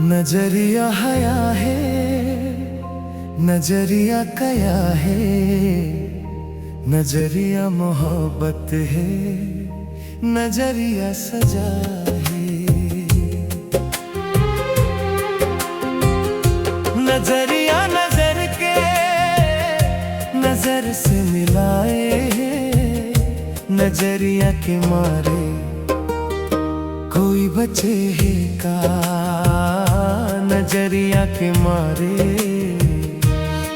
नजरिया हया है, नजरिया कया है, नजरिया मोहब्बत है, नजरिया सजा है। नजरिया नजर के नजर से मिलाए, नजरिया के मारे कोई बचे है का, नजरिया के मारे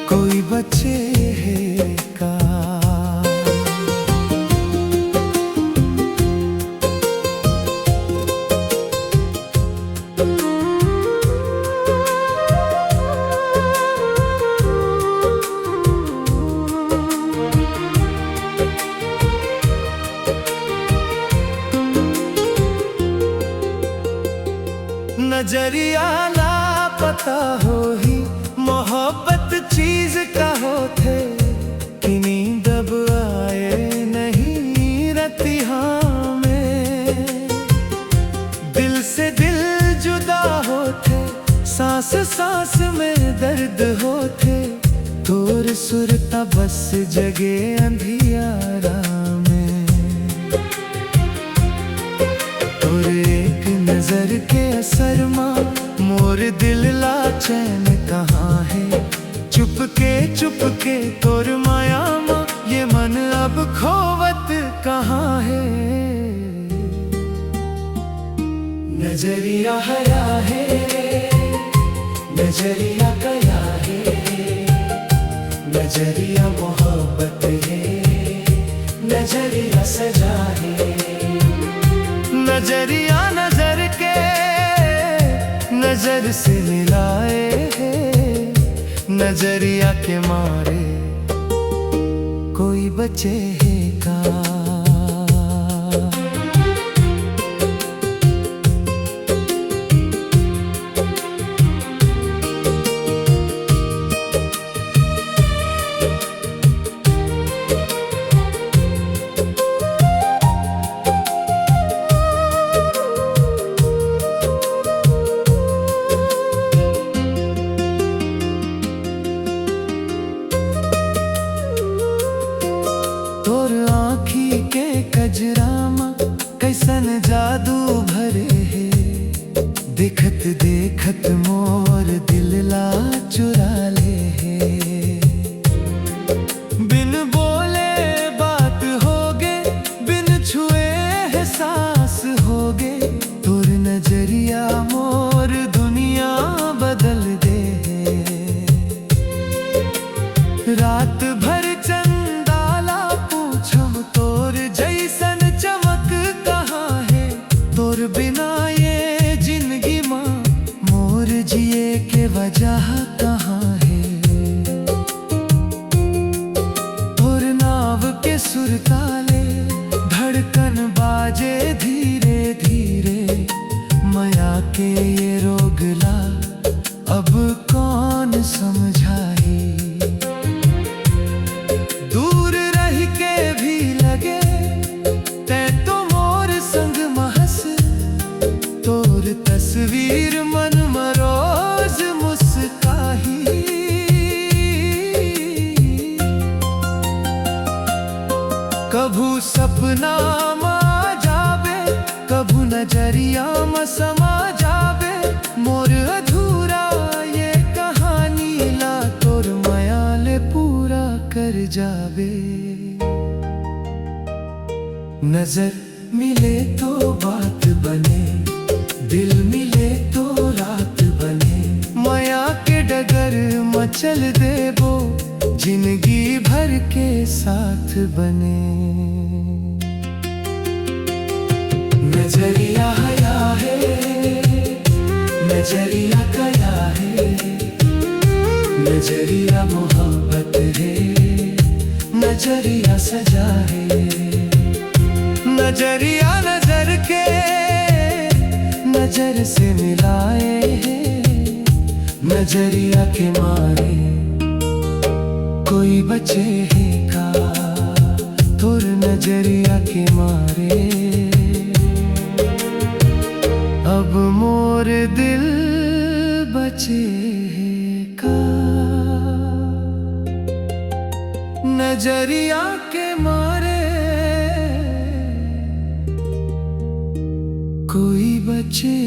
कोई बचे है का। नजरिया लापता हो ही मोहब्बत चीज का होते, कि नींद अब आए नहीं रतिहा में। दिल से दिल जुदा होते, सांस सांस में दर्द होते, तोर सुरता बस जगे अंधियारा में। तोर एक नजर के असर मां मोर दिल ला चैन कहाँ है। चुपके तोर माया मां ये मन अब खोवत कहाँ है। नजरिया हया है, नजरिया कया है, नजरिया मोहब्बत है, नजरिया सजा है। नजरिया नजर के नजर से मिलाए, नजरिया के मारे कोई बचे है का। तोर आँखी के कजरामा कैसन जादू भरे है। देखत देखत मोर दिल ला चुरा ले है। बिन बोले बात होगे, बिन छुए एहसास होगे। तोर नजरिया मोर दुनिया बदल दे है। रात भर बिना ये जिंदगी मां मोर जिए के वजह कहाँ है। और नाव के सुर ताले धड़कन बाजे धीरे धीरे। माया के ये रोगला अब कौन समझाए। दूर रह के भी लगे तै तो मोर संग महस। तोर तस्वीर मन मरोज मुस्काही। कभू सपना मा जावे, कभू नजरिया में समा जावे। मोर अधूरा ये कहानी ला तोर मायाल पूरा कर जावे। नजर मिले तो बात बने, दिल मिले तो रात बने। माया के डगर मचल देबो, जिंदगी भर के साथ बने। नजरिया हया है, नजरिया कया है, नजरिया मोहब्बत है, नजरिया सजा है। नजरिया नजर के नजर से मिलाए, नजरिया के मारे कोई बचे है का। तोर नजरिया के मारे अब मोर दिल बचेगा। नजरिया के मारे कोई बचे